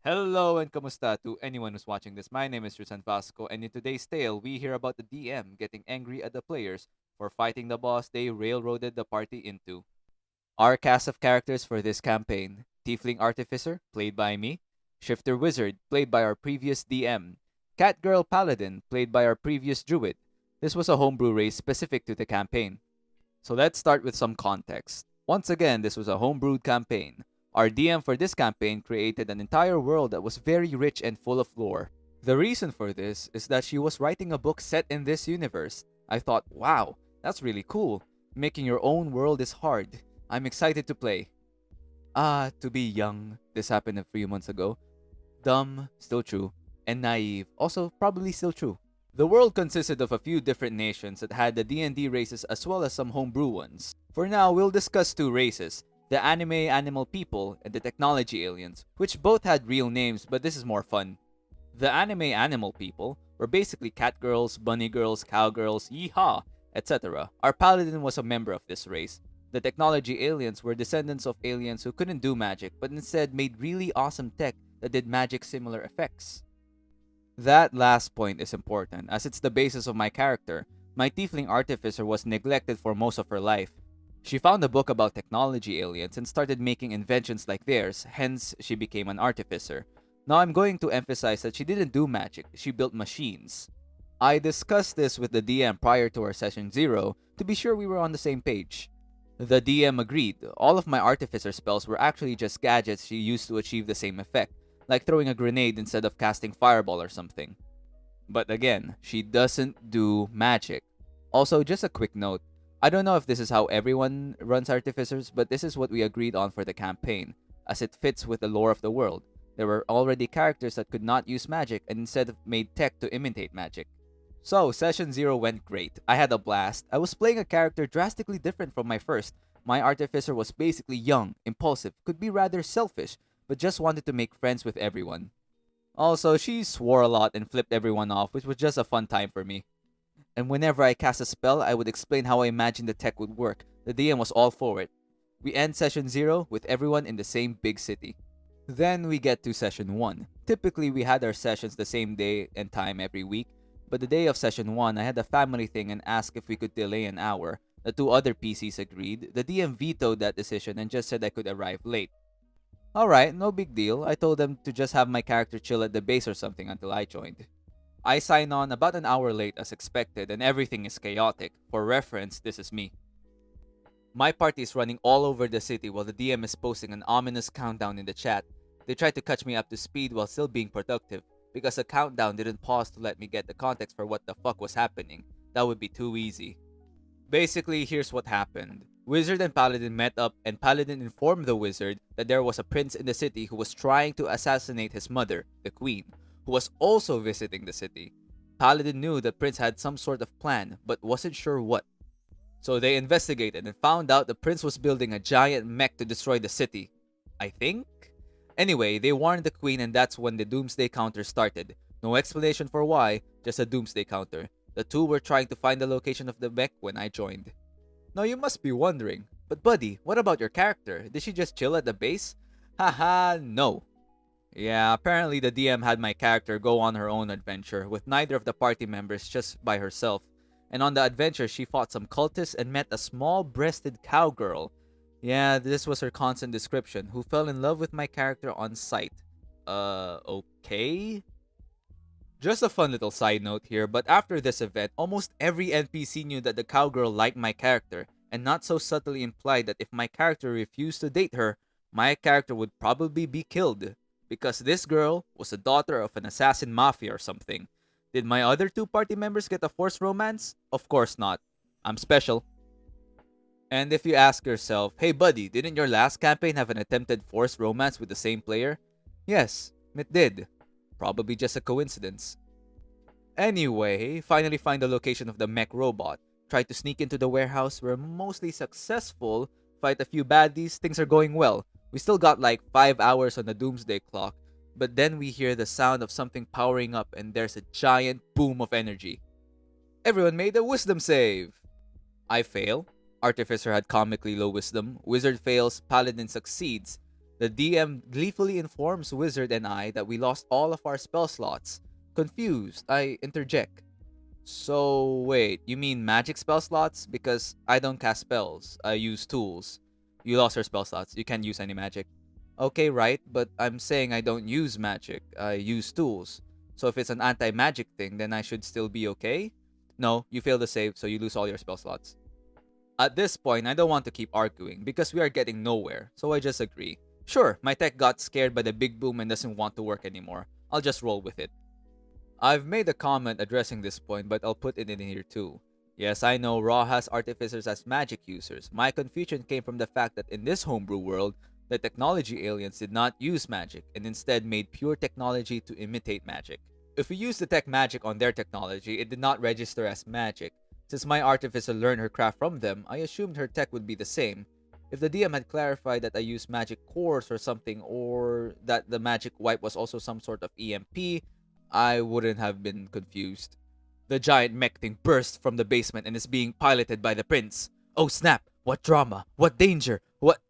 Hello and kamusta to anyone who's watching this. My name is Rusan Vasco, and in today's tale, we hear about the DM getting angry at the players for fighting the boss they railroaded the party into. Our cast of characters for this campaign: Tiefling Artificer, played by me; Shifter Wizard, played by our previous DM; Catgirl Paladin, played by our previous Druid. This was a homebrew race specific to the campaign. So let's start with some context. Once again, this was a homebrewed campaign. Our DM for this campaign created an entire world that was very rich and full of lore. The reason for this is that she was writing a book set in this universe. I thought, wow, that's really cool. Making your own world is hard. I'm excited to play. To be young, this happened a few months ago. Dumb, still true. And naive, also probably still true. The world consisted of a few different nations that had the D&D races as well as some homebrew ones. For now, we'll discuss two races, the anime animal people and the technology aliens, which both had real names, but this is more fun. The anime animal people were basically cat girls, bunny girls, cowgirls, yeehaw, etc. Our paladin was a member of this race. The technology aliens were descendants of aliens who couldn't do magic, but instead made really awesome tech that did magic similar effects. That last point is important, as it's the basis of my character. My tiefling artificer was neglected for most of her life. She found a book about technology aliens and started making inventions like theirs, hence she became an artificer. Now I'm going to emphasize that she didn't do magic, she built machines. I discussed this with the DM prior to our session 0 to be sure we were on the same page. The DM agreed. All of my artificer spells were actually just gadgets she used to achieve the same effect, like throwing a grenade instead of casting fireball or something. But again, she doesn't do magic. Also, just a quick note. I don't know if this is how everyone runs artificers, but this is what we agreed on for the campaign, as it fits with the lore of the world. There were already characters that could not use magic and instead made tech to imitate magic. So, session 0 went great. I had a blast. I was playing a character drastically different from my first. My artificer was basically young, impulsive, could be rather selfish, but just wanted to make friends with everyone. Also, she swore a lot and flipped everyone off, which was just a fun time for me. And whenever I cast a spell, I would explain how I imagined the tech would work. The DM was all for it. We end session 0 with everyone in the same big city. Then we get to session 1. Typically, we had our sessions the same day and time every week, but the day of session 1, I had a family thing and asked if we could delay an hour. The two other PCs agreed. The DM vetoed that decision and just said I could arrive late. Alright, no big deal. I told them to just have my character chill at the base or something until I joined. I sign on about an hour late as expected and everything is chaotic. For reference, this is me. My party is running all over the city while the DM is posting an ominous countdown in the chat. They tried to catch me up to speed while still being productive, because the countdown didn't pause to let me get the context for what the fuck was happening. That would be too easy. Basically, here's what happened. Wizard and Paladin met up, and Paladin informed the Wizard that there was a prince in the city who was trying to assassinate his mother, the Queen, who was also visiting the city. Paladin knew the prince had some sort of plan, but wasn't sure what. So they investigated and found out the prince was building a giant mech to destroy the city. I think? Anyway, they warned the Queen, and that's when the doomsday counter started. No explanation for why, just a doomsday counter. The two were trying to find the location of the mech when I joined. Now you must be wondering, but buddy, what about your character? Did she just chill at the base? Haha, no. Yeah, apparently the DM had my character go on her own adventure, with neither of the party members, just by herself. And on the adventure, she fought some cultists and met a small-breasted cowgirl. Yeah, this was her constant description, who fell in love with my character on sight. Okay? Just a fun little side note here, but after this event, almost every NPC knew that the cowgirl liked my character, and not so subtly implied that if my character refused to date her, my character would probably be killed. Because this girl was the daughter of an assassin mafia or something. Did my other two party members get a forced romance? Of course not. I'm special. And if you ask yourself, hey buddy, didn't your last campaign have an attempted forced romance with the same player? Yes, it did. Probably just a coincidence. Anyway, finally find the location of the mech robot. Try to sneak into the warehouse. We're mostly successful. Fight a few baddies. Things are going well. We still got like 5 hours on the doomsday clock. But then we hear the sound of something powering up and there's a giant boom of energy. Everyone made a wisdom save. I fail. Artificer had comically low wisdom. Wizard fails. Paladin succeeds. The DM gleefully informs Wizard and I that we lost all of our spell slots. Confused, I interject. So, wait, you mean magic spell slots? Because I don't cast spells, I use tools. You lost your spell slots, you can't use any magic. Okay, right, but I'm saying I don't use magic, I use tools. So if it's an anti magic thing, then I should still be okay? No, you fail the save, so you lose all your spell slots. At this point, I don't want to keep arguing because we are getting nowhere, so I just agree. Sure, my tech got scared by the big boom and doesn't want to work anymore. I'll just roll with it. I've made a comment addressing this point, but I'll put it in here too. Yes, I know Raw has artificers as magic users. My confusion came from the fact that in this homebrew world, the technology aliens did not use magic and instead made pure technology to imitate magic. If we used the tech magic on their technology, it did not register as magic. Since my artificer learned her craft from them, I assumed her tech would be the same. If the DM had clarified that I used magic cores or something, or that the magic wipe was also some sort of EMP, I wouldn't have been confused. The giant mech thing bursts from the basement and is being piloted by the prince. Oh snap! What drama? What danger? What?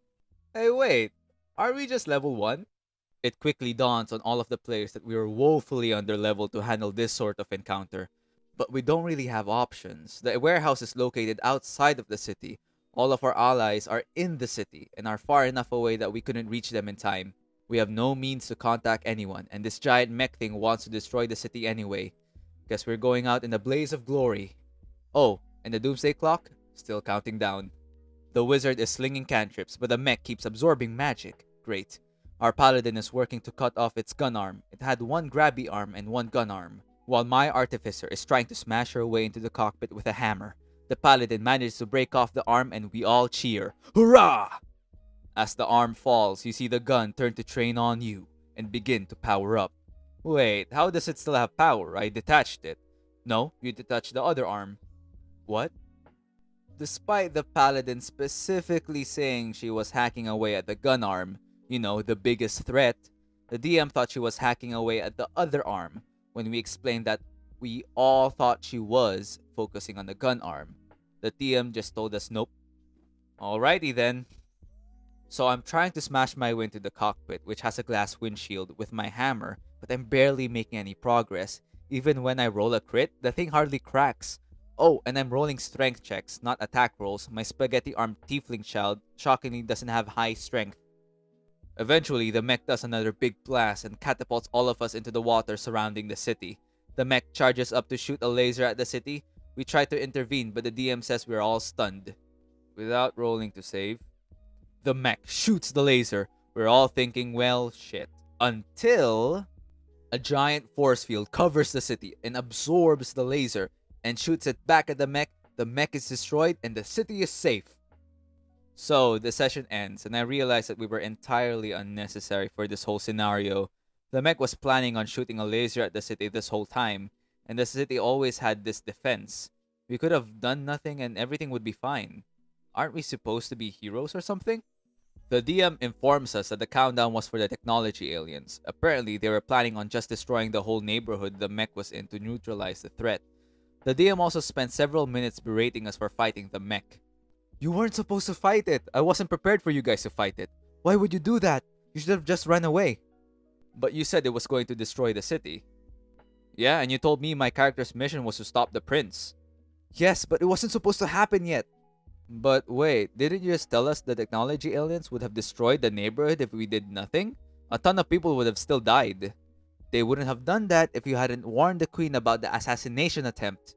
Hey, wait. Are we just level 1? It quickly dawns on all of the players that we are woefully under level to handle this sort of encounter. But we don't really have options. The warehouse is located outside of the city. All of our allies are in the city and are far enough away that we couldn't reach them in time. We have no means to contact anyone, and this giant mech thing wants to destroy the city anyway. Guess we're going out in a blaze of glory. Oh, and the doomsday clock? Still counting down. The wizard is slinging cantrips, but the mech keeps absorbing magic. Great. Our paladin is working to cut off its gun arm. It had one grabby arm and one gun arm, while my artificer is trying to smash her way into the cockpit with a hammer. The paladin manages to break off the arm and we all cheer. Hurrah! As the arm falls, you see the gun turn to train on you and begin to power up. Wait, how does it still have power? I detached it. No, you detached the other arm. What? Despite the paladin specifically saying she was hacking away at the gun arm, you know, the biggest threat, the DM thought she was hacking away at the other arm when we explained that we all thought she was focusing on the gun arm. The DM just told us nope. Alrighty then. So I'm trying to smash my way into the cockpit, which has a glass windshield, with my hammer, but I'm barely making any progress. Even when I roll a crit, the thing hardly cracks. Oh, and I'm rolling strength checks, not attack rolls. My spaghetti-armed tiefling child shockingly doesn't have high strength. Eventually, the mech does another big blast and catapults all of us into the water surrounding the city. The mech charges up to shoot a laser at the city. We try to intervene, but the DM says we're all stunned. Without rolling to save, the mech shoots the laser. We're all thinking, well, shit. Until a giant force field covers the city and absorbs the laser and shoots it back at the mech. The mech is destroyed and the city is safe. So the session ends and I realize that we were entirely unnecessary for this whole scenario. The mech was planning on shooting a laser at the city this whole time, and the city always had this defense. We could have done nothing and everything would be fine. Aren't we supposed to be heroes or something? The DM informs us that the countdown was for the technology aliens. Apparently, they were planning on just destroying the whole neighborhood the mech was in to neutralize the threat. The DM also spent several minutes berating us for fighting the mech. You weren't supposed to fight it. I wasn't prepared for you guys to fight it. Why would you do that? You should have just run away. But you said it was going to destroy the city. Yeah, and you told me my character's mission was to stop the prince. Yes, but it wasn't supposed to happen yet. But wait, didn't you just tell us the technology aliens would have destroyed the neighborhood if we did nothing? A ton of people would have still died. They wouldn't have done that if you hadn't warned the queen about the assassination attempt.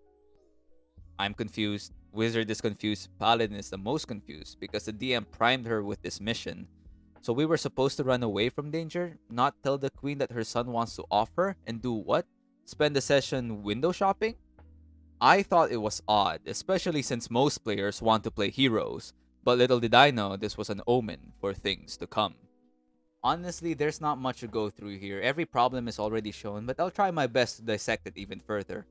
I'm confused. Wizard is confused. Paladin is the most confused because the DM primed her with this mission. So we were supposed to run away from danger, not tell the queen that her son wants to offer, and do what? Spend the session window shopping? I thought it was odd, especially since most players want to play heroes, but little did I know this was an omen for things to come. Honestly, there's not much to go through here. Every problem is already shown, but I'll try my best to dissect it even further.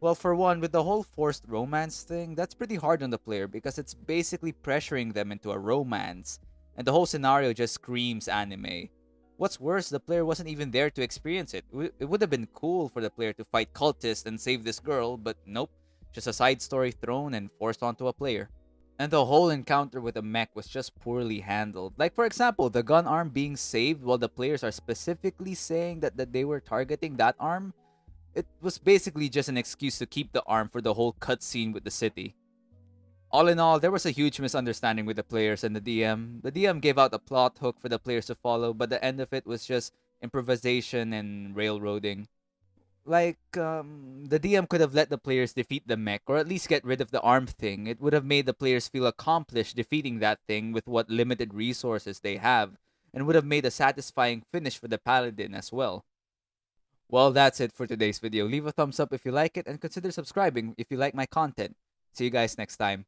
Well, for one, with the whole forced romance thing, that's pretty hard on the player because it's basically pressuring them into a romance, and the whole scenario just screams anime. What's worse, the player wasn't even there to experience it. It would have been cool for the player to fight cultists and save this girl, but nope, just a side story thrown and forced onto a player. And the whole encounter with the mech was just poorly handled. Like, for example, the gun arm being saved while the players are specifically saying that they were targeting that arm. It was basically just an excuse to keep the arm for the whole cutscene with the city. All in all, there was a huge misunderstanding with the players and the DM. The DM gave out a plot hook for the players to follow, but the end of it was just improvisation and railroading. Like, the DM could have let the players defeat the mech, or at least get rid of the arm thing. It would have made the players feel accomplished defeating that thing with what limited resources they have, and would have made a satisfying finish for the paladin as well. Well, that's it for today's video. Leave a thumbs up if you like it, and consider subscribing if you like my content. See you guys next time.